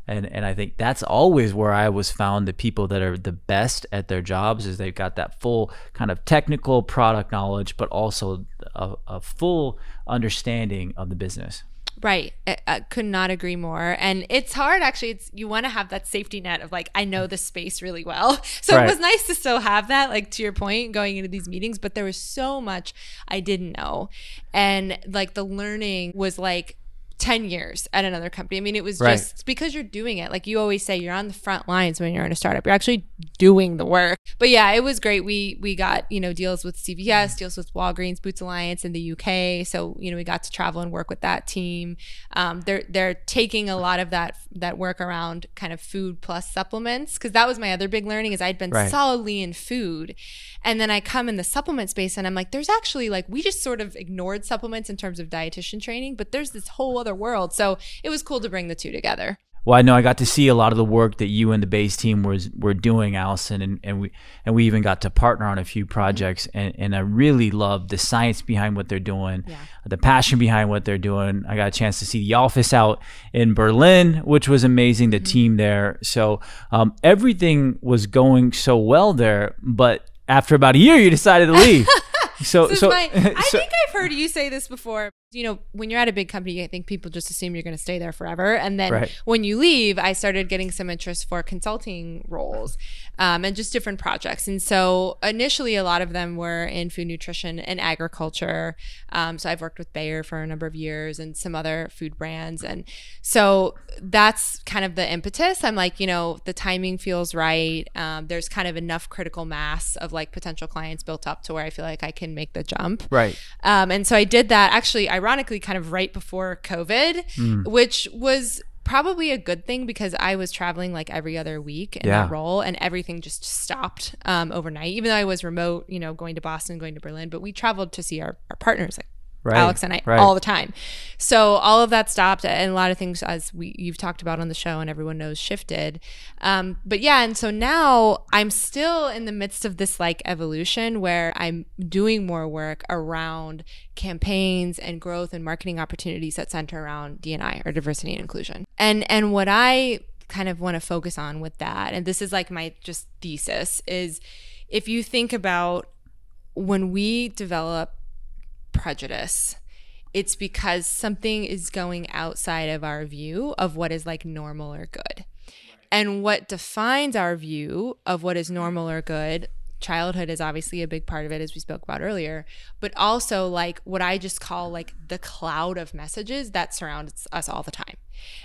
And I think that's always where I was found the people that are the best at their jobs is they've got that full kind of technical product knowledge, but also a full understanding of the business. Right. I could not agree more. And it's hard, actually. You want to have that safety net of like, I know the space really well. So It was nice to still have that, like to your point, going into these meetings, but there was so much I didn't know. And like the learning was like 10 years at another company. I mean, it was just because you're doing it. Like you always say, you're on the front lines when you're in a startup. You're actually doing the work. But yeah, it was great. We got, deals with CVS, deals with Walgreens, Boots Alliance in the UK. So, we got to travel and work with that team. They're taking a lot of that work around kind of food plus supplements, because that was my other big learning is I'd been solidly in food. And then I come in the supplement space and I'm like, there's actually like, we just sort of ignored supplements in terms of dietitian training, but there's this whole other world. So it was cool to bring the two together. Well, I know I got to see a lot of the work that you and the Baze team were doing, Allison, and we even got to partner on a few projects, and I really love the science behind what they're doing, the passion behind what they're doing. I got a chance to see the office out in Berlin, which was amazing, the team there. So everything was going so well there, but after about a year, you decided to leave. I think I've heard you say this before. When you're at a big company, I think people just assume you're going to stay there forever. And then when you leave, I started getting some interest for consulting roles and just different projects. And so initially, a lot of them were in food nutrition and agriculture. So I've worked with Bayer for a number of years and some other food brands. And so that's kind of the impetus. I'm like, the timing feels right. There's kind of enough critical mass of like potential clients built up to where I feel like I can make the jump. Right. And so I did that actually, ironically, kind of right before COVID, which was probably a good thing because I was traveling like every other week in that role, and everything just stopped overnight, even though I was remote, going to Boston, going to Berlin, but we traveled to see our partners like Alex and I, all the time. So all of that stopped, and a lot of things, as you've talked about on the show and everyone knows, shifted. But yeah, and so now I'm still in the midst of this like evolution where I'm doing more work around campaigns and growth and marketing opportunities that center around D&I, or diversity and inclusion. And what I kind of want to focus on with that, and this is like my just thesis, is if you think about when we develop prejudice, it's because something is going outside of our view of what is like normal or good. And what defines our view of what is normal or good, childhood is obviously a big part of it, as we spoke about earlier, but also like what I just call like the cloud of messages that surrounds us all the time.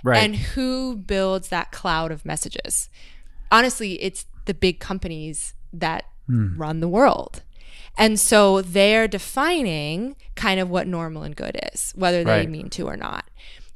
Right. And who builds that cloud of messages? Honestly, it's the big companies that run the world. And so they're defining kind of what normal and good is, whether they mean to or not.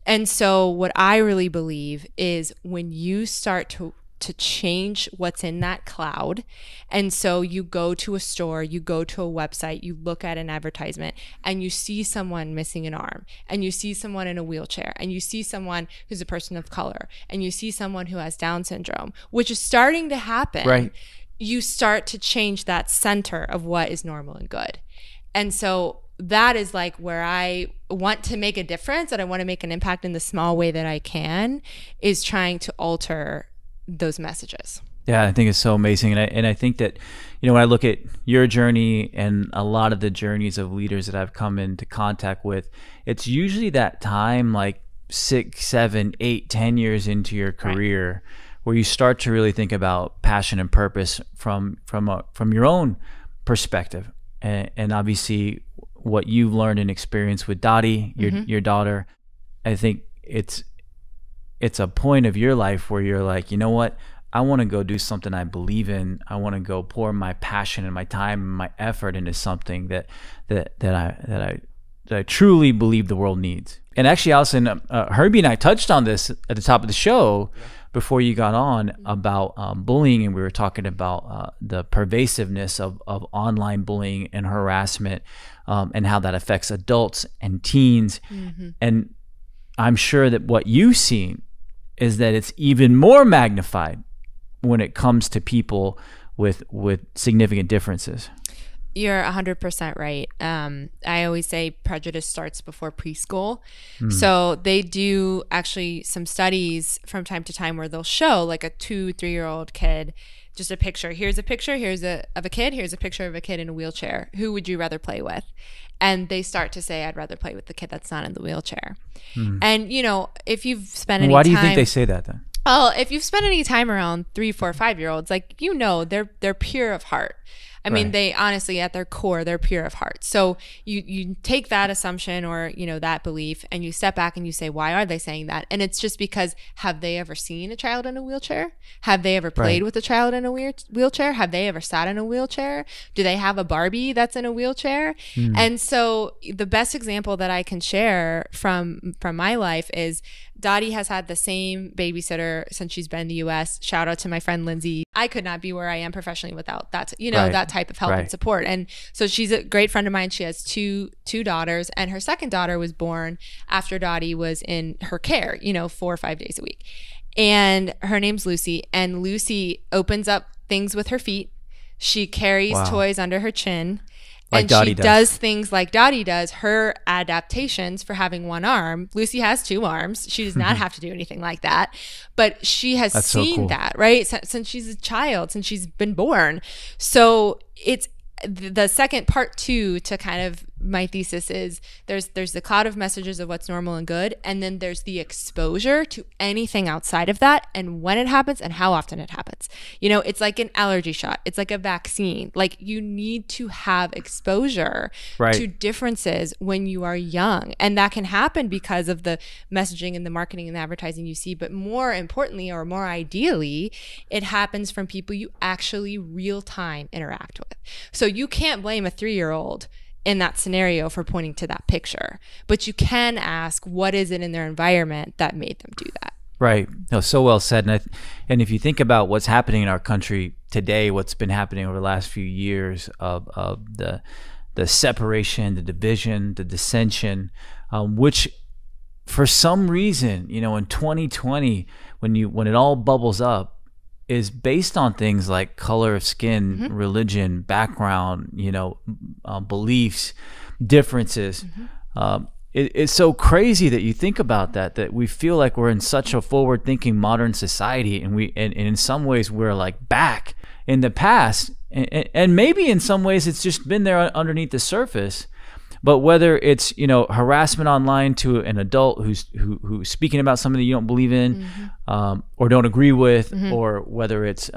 And so what I really believe is when you start to change what's in that cloud, and so you go to a store, you go to a website, you look at an advertisement, and you see someone missing an arm, and you see someone in a wheelchair, and you see someone who's a person of color, and you see someone who has Down syndrome, which is starting to happen. Right. You start to change that center of what is normal and good. And so that is like where I want to make a difference, and I want to make an impact in the small way that I can, is trying to alter those messages. Yeah, I think it's so amazing. And I think that, when I look at your journey and a lot of the journeys of leaders that I've come into contact with, it's usually that time like 6, 7, 8, 10 years into your career, where you start to really think about passion and purpose from your own perspective, and obviously what you've learned and experienced with Dottie, your daughter. I think it's a point of your life where you're like, you know what, I want to go do something I believe in. I want to go pour my passion and my time and my effort into something that I truly believe the world needs. And actually, Allison, Herbie and I touched on this at the top of the show before you got on about bullying, and we were talking about the pervasiveness of online bullying and harassment, and how that affects adults and teens. And I'm sure that what you've seen is that it's even more magnified when it comes to people with significant differences. You're 100% right. I always say prejudice starts before preschool. So they do actually some studies from time to time where they'll show like a 2-3-year-old kid, just a picture. Here's a picture. Of a kid. Here's a picture of a kid in a wheelchair. Who would you rather play with? And they start to say, I'd rather play with the kid that's not in the wheelchair. And, if you've spent any time... Why do you think they say that then? Oh, if you've spent any time around 3, 4, 5-year-olds, like, they're pure of heart. I mean, they honestly, at their core, they're pure of heart. So you take that assumption or, that belief, and you step back and you say, why are they saying that? And it's just because, have they ever seen a child in a wheelchair? Have they ever played with a child in a wheelchair? Have they ever sat in a wheelchair? Do they have a Barbie that's in a wheelchair? And so the best example that I can share from my life is Dottie has had the same babysitter since she's been in the U.S. Shout out to my friend Lindsay. I could not be where I am professionally without that, that type of help and support. And so she's a great friend of mine. She has two daughters, and her second daughter was born after Dottie was in her care, 4 or 5 days a week. And her name's Lucy, and Lucy opens up things with her feet. She carries toys under her chin. Like and Dottie she does things like Dottie does. Her adaptations for having one arm. Lucy has 2 arms. She does not have to do anything like that. But she has seen that, right? Since she's a child, since she's been born. So it's the second part to kind of my thesis is there's the cloud of messages of what's normal and good, and then there's the exposure to anything outside of that, and when it happens and how often it happens. It's like an allergy shot. It's like a vaccine. Like, you need to have exposure to differences when you are young, and that can happen because of the messaging and the marketing and the advertising you see, but more importantly, or more ideally, it happens from people you actually real time interact with. So you can't blame a 3-year-old in that scenario for pointing to that picture, but you can ask, what is it in their environment that made them do that? Right. No, so well said. And if you think about what's happening in our country today, what's been happening over the last few years of the separation, the division, the dissension, which for some reason, you know, in 2020, when it all bubbles up, is based on things like color of skin, religion, background, you know, beliefs, differences. It's so crazy that you think about that we feel like we're in such a forward-thinking modern society, and in some ways we're like back in the past, and maybe in some ways it's just been there underneath the surface. But whether it's, you know, harassment online to an adult who's speaking about something that you don't believe in, or don't agree with, or whether it's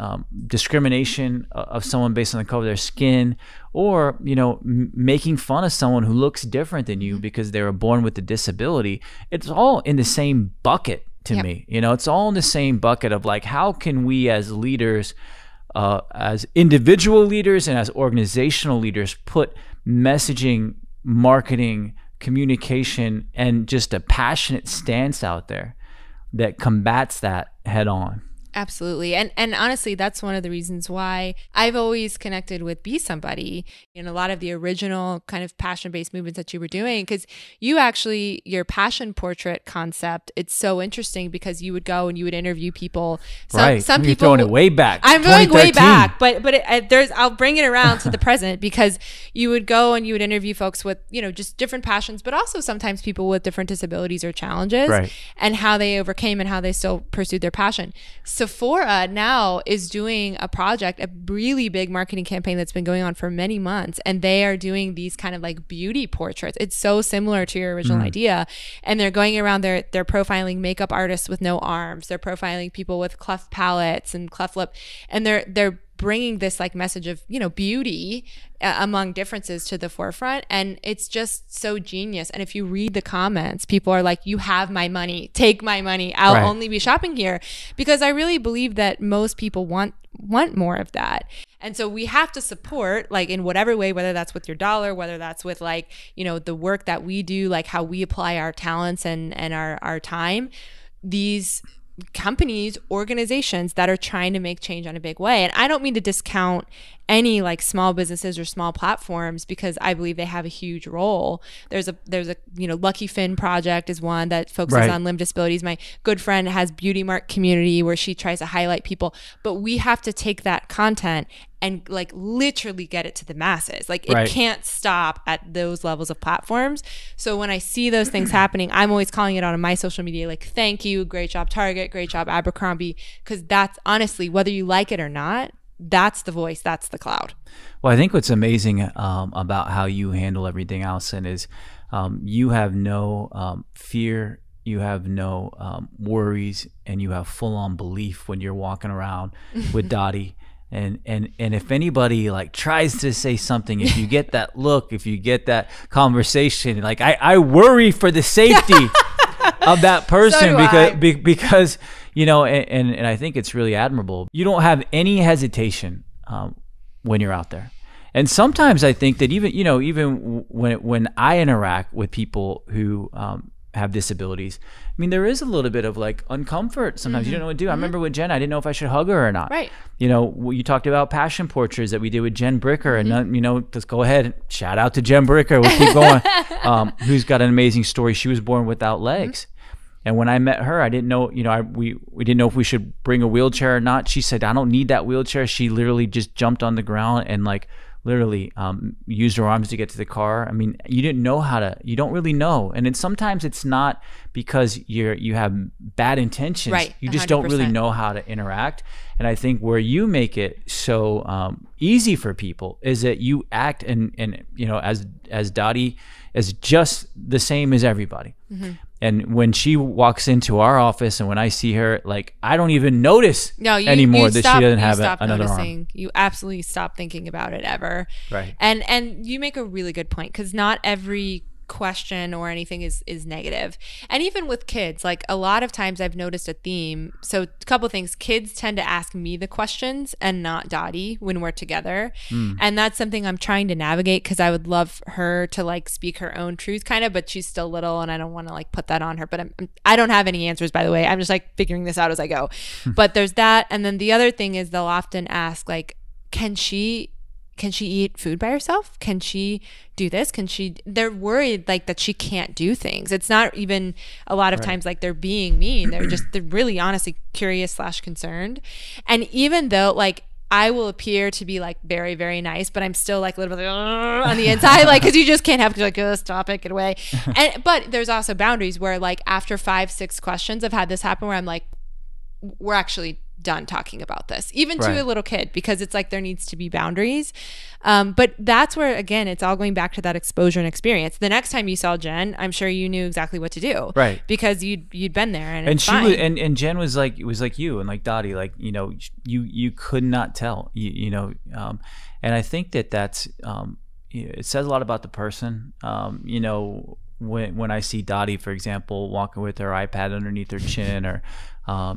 discrimination of someone based on the color of their skin, or, you know, making fun of someone who looks different than you because they were born with a disability, it's all in the same bucket to me. You know, it's all in the same bucket of like, how can we as leaders, as individual leaders and as organizational leaders, put messaging, marketing, communication, and just a passionate stance out there that combats that head on. Absolutely. And honestly, that's one of the reasons why I've always connected with Be Somebody in a lot of the original kind of passion-based movements that you were doing, because you actually, your passion portrait concept, it's so interesting because you would go and you would interview people. Some people, you're throwing it way back. I'm going way back, but I'll bring it around to the present, because you would go and you would interview folks with, you know, just different passions, but also sometimes people with different disabilities or challenges, and how they overcame and how they still pursued their passion. Sephora now is doing a project, a really big marketing campaign that's been going on for many months, and they are doing these kind of like beauty portraits. It's so similar to your original idea, and they're going around, they're profiling makeup artists with no arms, they're profiling people with cleft palates and cleft lip, and they're bringing this like message of, you know, beauty among differences to the forefront. And it's just so genius. And if you read the comments, people are like, you have my money, take my money, I'll only be shopping here, because I really believe that most people want more of that. And so we have to support, like, in whatever way, whether that's with your dollar, whether that's with, like, you know, the work that we do, like how we apply our talents and our time, these companies, organizations that are trying to make change in a big way. And I don't mean to discount any like small businesses or small platforms, because I believe they have a huge role. There's a you know, Lucky Finn Project is one that focuses on limb disabilities. My good friend has Beauty Mark Community, where she tries to highlight people. But we have to take that content and like literally get it to the masses. Like it can't stop at those levels of platforms. So when I see those things happening, I'm always calling it out on my social media, like, thank you, great job Target, great job Abercrombie, because that's honestly, whether you like it or not, that's the voice, that's the cloud. Well, I think what's amazing about how you handle everything, Allison, is you have no fear, you have no worries, and you have full-on belief when you're walking around with Dottie. And if anybody like tries to say something, if you get that look, if you get that conversation, like I worry for the safety of that person, because you know, and I think it's really admirable. You don't have any hesitation when you're out there. And sometimes I think that even when I interact with people who have disabilities, I mean, there is a little bit of like uncomfort sometimes. You don't know what to do. I remember with Jen, I didn't know if I should hug her or not. You know, you talked about passion portraits that we did with Jen Bricker, and you know, let's go ahead, shout out to Jen Bricker, we'll keep going, who's got an amazing story. She was born without legs. And when I met her, I didn't know, you know, we didn't know if we should bring a wheelchair or not. She said, I don't need that wheelchair. She literally just jumped on the ground and like literally used her arms to get to the car. I mean, you don't really know. And then sometimes it's not because you have bad intentions. You just 100%. Don't really know how to interact. And I think where you make it so easy for people is that you act and you know, as Dottie is just the same as everybody. And when she walks into our office and when I see her, like, I don't even notice anymore that she doesn't have another arm. You absolutely stop thinking about it ever. And you make a really good point, because not every question or anything is negative. And even with kids, like a lot of times I've noticed a theme. So a couple of things, kids tend to ask me the questions and not Dottie when we're together. And that's something I'm trying to navigate, because I would love her to like speak her own truth kind of, but she's still little and I don't want to like put that on her. But I don't have any answers, by the way. I'm just like figuring this out as I go. But there's that. And then the other thing is they'll often ask like, can she can she eat food by herself? Can she do this? They're worried like that she can't do things. It's not even a lot of times like they're being mean. They're really honestly curious / concerned. And even though like I will appear to be like very, very nice, but I'm still like a little bit on the inside, like, cause you just can't have, like, oh, stop it, get away. But there's also boundaries where like after 5-6 questions, I've had this happen where I'm like, we're actually done talking about this, even to a little kid, because it's like there needs to be boundaries. But that's where, again, it's all going back to that exposure and experience. The next time you saw Jen, I'm sure you knew exactly what to do, right? Because you'd been there, and she was, and Jen was like, it was like you and like Dottie, like, you know, you could not tell, you know, and I think that's it says a lot about the person. You know, when I see Dottie, for example, walking with her iPad underneath her chin, or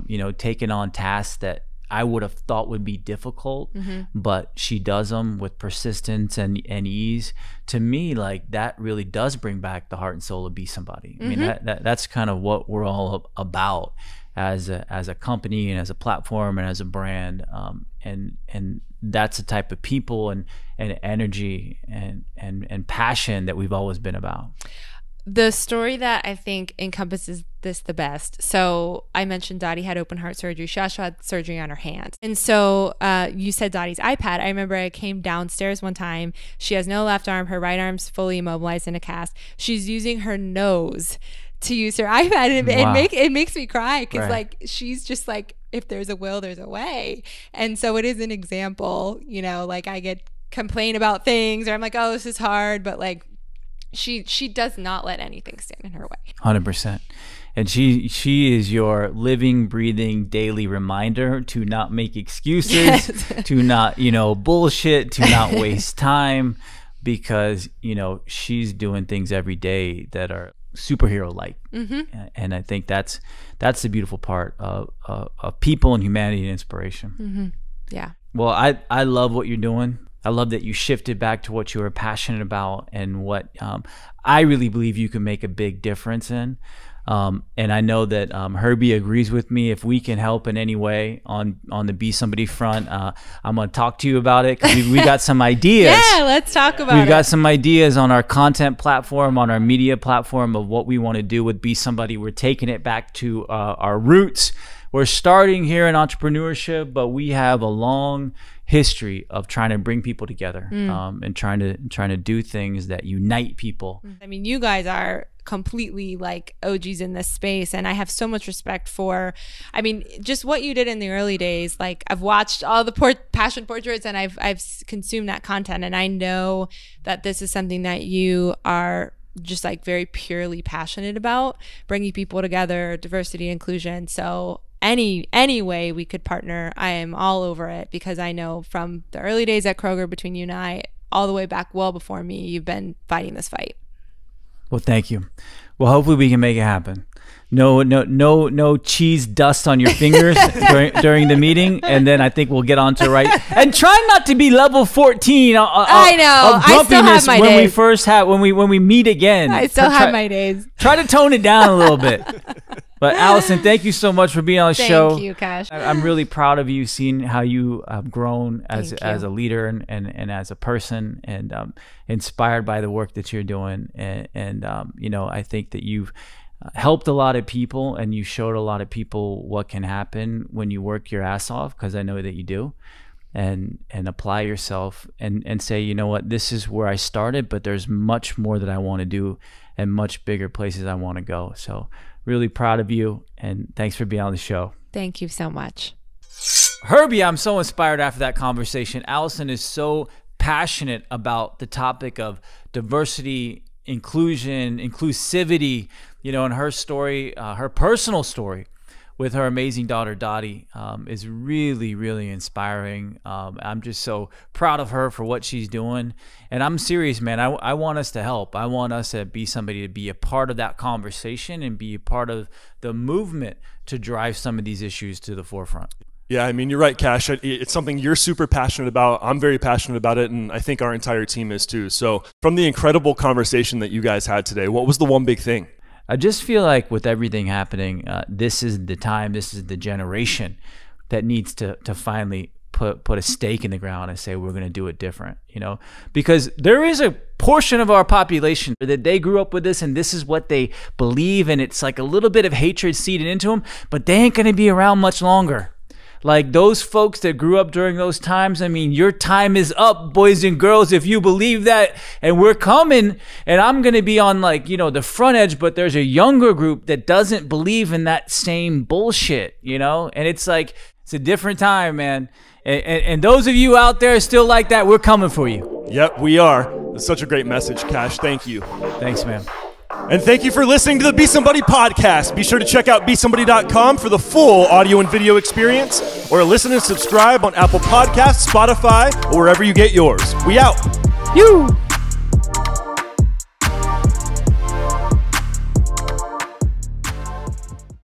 you know, taking on tasks that I would have thought would be difficult, but she does them with persistence and ease. To me, like, that really does bring back the heart and soul of Be Somebody. I mean, that's kind of what we're all about as a company and as a platform and as a brand. And that's the type of people and energy and passion that we've always been about. The story that I think encompasses this the best. So I mentioned Dottie had open heart surgery. She also had surgery on her hand. And so you said Dottie's iPad. I remember I came downstairs one time. She has no left arm. Her right arm's fully immobilized in a cast. She's using her nose to use her iPad. And it makes me cry because like she's just like, if there's a will, there's a way. And so it is an example, you know, like I get complain about things or I'm like, oh, this is hard. But like, she does not let anything stand in her way. 100%. And she is your living, breathing, daily reminder to not make excuses, to not, you know, bullshit, to not waste time, because, you know, she's doing things every day that are superhero-like. And I think that's the beautiful part of people and humanity and inspiration. Yeah. Well, I love what you're doing. I love that you shifted back to what you were passionate about and what I really believe you can make a big difference in. And I know that Herbie agrees with me. If we can help in any way on the Be Somebody front, I'm going to talk to you about it, because we got some ideas. Yeah, let's talk about it. We've got some ideas on our content platform, on our media platform, of what we want to do with Be Somebody. We're taking it back to our roots. We're starting here in entrepreneurship, but we have a long history of trying to bring people together, and trying to do things that unite people. I mean, you guys are completely like OGs in this space, and I have so much respect for, I mean, just what you did in the early days. Like, I've watched all the passion portraits, and I've consumed that content, and I know that this is something that you are just like very purely passionate about, bringing people together, diversity, inclusion. So any way we could partner, I am all over it, because I know from the early days at Kroger, between you and I, all the way back well before me, you've been fighting this fight. Well, thank you. Well, hopefully we can make it happen. No cheese dust on your fingers during the meeting, and then I think we'll get on to and try not to be level 14. I know. I still have my days. When we meet again. I still have my days. Try to tone it down a little bit. But Allison, thank you so much for being on the show. Thank you, Kash. I'm really proud of you, seeing how you have grown as a leader and as a person, and inspired by the work that you're doing. And you know, I think that you've helped a lot of people, and you showed a lot of people what can happen when you work your ass off, because I know that you do, and apply yourself and say, you know what, this is where I started, but there's much more that I want to do and much bigger places I want to go. So really proud of you, and thanks for being on the show. Thank you so much. Herbie, I'm so inspired after that conversation. Allison is so passionate about the topic of diversity, inclusion, inclusivity, you know, and her story, her personal story with her amazing daughter, Dottie, is really, really inspiring. I'm just so proud of her for what she's doing. And I'm serious, man. I want us to help. I want us to be somebody to be a part of that conversation and be a part of the movement to drive some of these issues to the forefront. Yeah, I mean, you're right, Kash. It's something you're super passionate about. I'm very passionate about it, and I think our entire team is too. So from the incredible conversation that you guys had today, what was the one big thing? I just feel like with everything happening, this is the time, this is the generation that needs to finally put a stake in the ground and say we're going to do it different, you know, because there is a portion of our population that they grew up with this and this is what they believe, and it's like a little bit of hatred seeded into them, but they ain't going to be around much longer. Like those folks that grew up during those times, I mean, your time is up, boys and girls, if you believe that. And we're coming, and I'm going to be on like, you know, the front edge, but there's a younger group that doesn't believe in that same bullshit, you know? And it's like, it's a different time, man. And those of you out there still like that, we're coming for you. Yep, we are. That's such a great message, Kash. Thank you. Thanks, man. And thank you for listening to the Be Somebody podcast. Be sure to check out besomebody.com for the full audio and video experience, or listen and subscribe on Apple Podcasts, Spotify, or wherever you get yours. We out. You.